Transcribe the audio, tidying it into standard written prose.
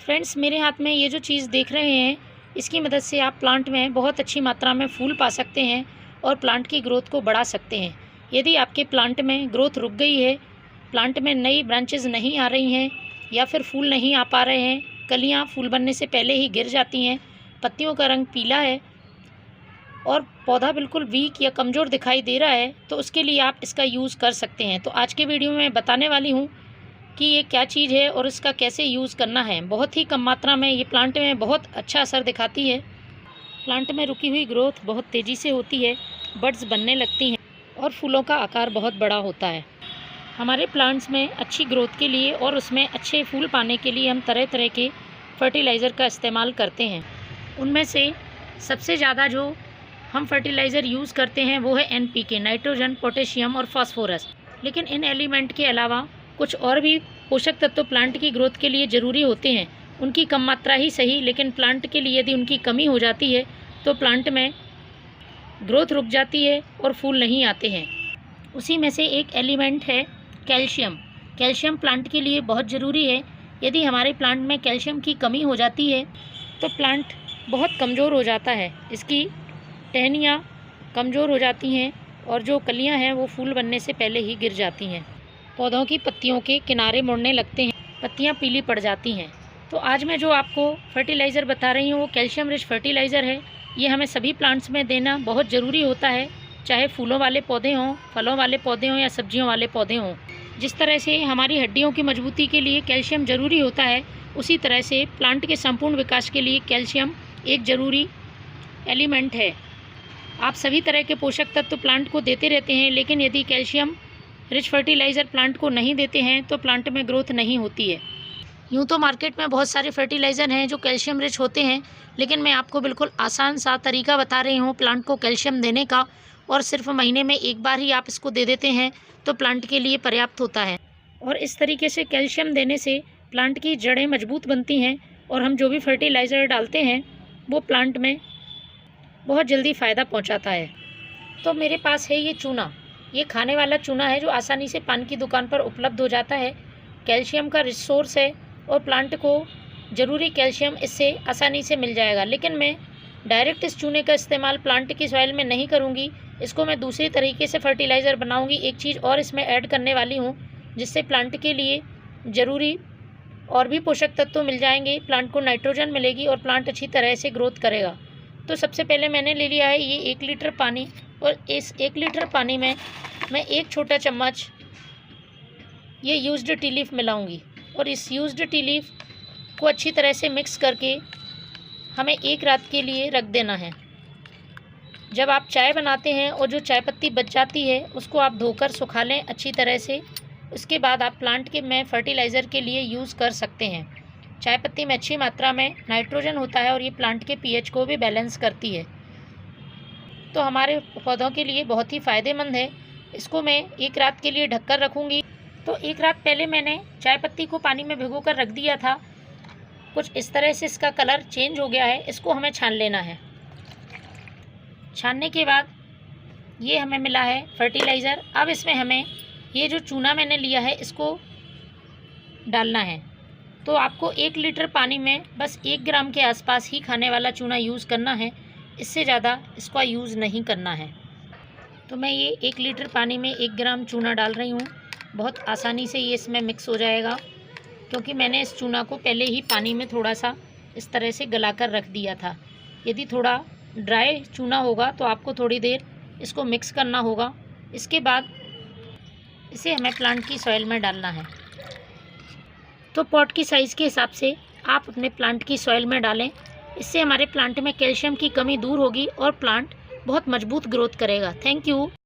Friends, मेरे हाथ में ये जो चीज़ देख रहे हैं, इसकी मदद से आप प्लांट में बहुत अच्छी मात्रा में फूल पा सकते हैं और प्लांट की ग्रोथ को बढ़ा सकते हैं। यदि आपके प्लांट में ग्रोथ रुक गई है, प्लांट में नई ब्रांचेस नहीं आ रही हैं या फिर फूल नहीं आ पा रहे हैं, कलियाँ फूल बनने से पहले ही गिर जाती हैं, पत्तियों का रंग पीला है और पौधा बिल्कुल वीक या कमज़ोर दिखाई दे रहा है, तो उसके लिए आप इसका यूज़ कर सकते हैं। तो आज के वीडियो में बताने वाली हूँ कि ये क्या चीज़ है और इसका कैसे यूज़ करना है। बहुत ही कम मात्रा में ये प्लांट में बहुत अच्छा असर दिखाती है। प्लांट में रुकी हुई ग्रोथ बहुत तेज़ी से होती है, बड्स बनने लगती हैं और फूलों का आकार बहुत बड़ा होता है। हमारे प्लांट्स में अच्छी ग्रोथ के लिए और उसमें अच्छे फूल पाने के लिए हम तरह तरह के फर्टिलाइज़र का इस्तेमाल करते हैं। उनमें से सबसे ज़्यादा जो हम फर्टिलाइज़र यूज़ करते हैं वो है NPK, नाइट्रोजन, पोटेशियम और फास्फोरस। लेकिन इन एलिमेंट के अलावा कुछ और भी पोषक तत्व प्लांट की ग्रोथ के लिए ज़रूरी होते हैं। उनकी कम मात्रा ही सही, लेकिन प्लांट के लिए यदि उनकी कमी हो जाती है तो प्लांट में ग्रोथ रुक जाती है और फूल नहीं आते हैं। उसी में से एक एलिमेंट है कैल्शियम। कैल्शियम प्लांट के लिए बहुत ज़रूरी है। यदि हमारे प्लांट में कैल्शियम की कमी हो जाती है तो प्लांट बहुत कमज़ोर हो जाता है, इसकी टहनियाँ कमज़ोर हो जाती हैं और जो कलियाँ हैं वो फूल बनने से पहले ही गिर जाती हैं। पौधों की पत्तियों के किनारे मुड़ने लगते हैं, पत्तियां पीली पड़ जाती हैं। तो आज मैं जो आपको फर्टिलाइज़र बता रही हूँ वो कैल्शियम रिच फर्टिलाइज़र है। ये हमें सभी प्लांट्स में देना बहुत ज़रूरी होता है, चाहे फूलों वाले पौधे हों, फलों वाले पौधे हों या सब्जियों वाले पौधे हों। जिस तरह से हमारी हड्डियों की मजबूती के लिए कैल्शियम ज़रूरी होता है, उसी तरह से प्लांट के संपूर्ण विकास के लिए कैल्शियम एक ज़रूरी एलिमेंट है। आप सभी तरह के पोषक तत्व प्लांट को देते रहते हैं, लेकिन यदि कैल्शियम रिच फर्टिलाइज़र प्लांट को नहीं देते हैं तो प्लांट में ग्रोथ नहीं होती है। यूँ तो मार्केट में बहुत सारे फर्टिलाइज़र हैं जो कैल्शियम रिच होते हैं, लेकिन मैं आपको बिल्कुल आसान सा तरीका बता रही हूँ प्लांट को कैल्शियम देने का, और सिर्फ महीने में एक बार ही आप इसको दे देते हैं तो प्लांट के लिए पर्याप्त होता है। और इस तरीके से कैल्शियम देने से प्लांट की जड़ें मजबूत बनती हैं और हम जो भी फर्टिलाइज़र डालते हैं वो प्लांट में बहुत जल्दी फ़ायदा पहुँचाता है। तो मेरे पास है ये चूना। ये खाने वाला चूना है जो आसानी से पान की दुकान पर उपलब्ध हो जाता है। कैल्शियम का रिच सोर्स है और प्लांट को ज़रूरी कैल्शियम इससे आसानी से मिल जाएगा। लेकिन मैं डायरेक्ट इस चूने का इस्तेमाल प्लांट की सॉइल में नहीं करूँगी, इसको मैं दूसरी तरीके से फर्टिलाइज़र बनाऊँगी। एक चीज़ और इसमें ऐड करने वाली हूँ जिससे प्लांट के लिए ज़रूरी और भी पोषक तत्व मिल जाएंगे, प्लांट को नाइट्रोजन मिलेगी और प्लांट अच्छी तरह से ग्रोथ करेगा। तो सबसे पहले मैंने ले लिया है ये 1 लीटर पानी, और इस 1 लीटर पानी में मैं 1 छोटा चम्मच ये यूज्ड टी लीफ मिलाऊंगी और इस यूज्ड टी लीफ को अच्छी तरह से मिक्स करके हमें 1 रात के लिए रख देना है। जब आप चाय बनाते हैं और जो चाय पत्ती बच जाती है उसको आप धोकर सुखा लें अच्छी तरह से। उसके बाद आप प्लांट के में फर्टिलाइज़र के लिए यूज़ कर सकते हैं। चाय पत्ती में अच्छी मात्रा में नाइट्रोजन होता है और ये प्लांट के pH को भी बैलेंस करती है, तो हमारे पौधों के लिए बहुत ही फ़ायदेमंद है। इसको मैं 1 रात के लिए ढककर रखूँगी। तो 1 रात पहले मैंने चाय पत्ती को पानी में भिगोकर रख दिया था। कुछ इस तरह से इसका कलर चेंज हो गया है। इसको हमें छान लेना है। छानने के बाद ये हमें मिला है फर्टिलाइज़र। अब इसमें हमें ये जो चूना मैंने लिया है इसको डालना है। तो आपको 1 लीटर पानी में बस 1 ग्राम के आसपास ही खाने वाला चूना यूज़ करना है, इससे ज़्यादा इसका यूज़ नहीं करना है। तो मैं ये 1 लीटर पानी में 1 ग्राम चूना डाल रही हूँ। बहुत आसानी से ये इसमें मिक्स हो जाएगा, क्योंकि मैंने इस चूना को पहले ही पानी में थोड़ा सा इस तरह से गलाकर रख दिया था। यदि थोड़ा ड्राई चूना होगा तो आपको थोड़ी देर इसको मिक्स करना होगा। इसके बाद इसे हमें प्लांट की सॉइल में डालना है। तो पॉट की साइज़ के हिसाब से आप अपने प्लांट की सॉइल में डालें। इससे हमारे प्लांट में कैल्शियम की कमी दूर होगी और प्लांट बहुत मजबूत ग्रोथ करेगा। Thank you.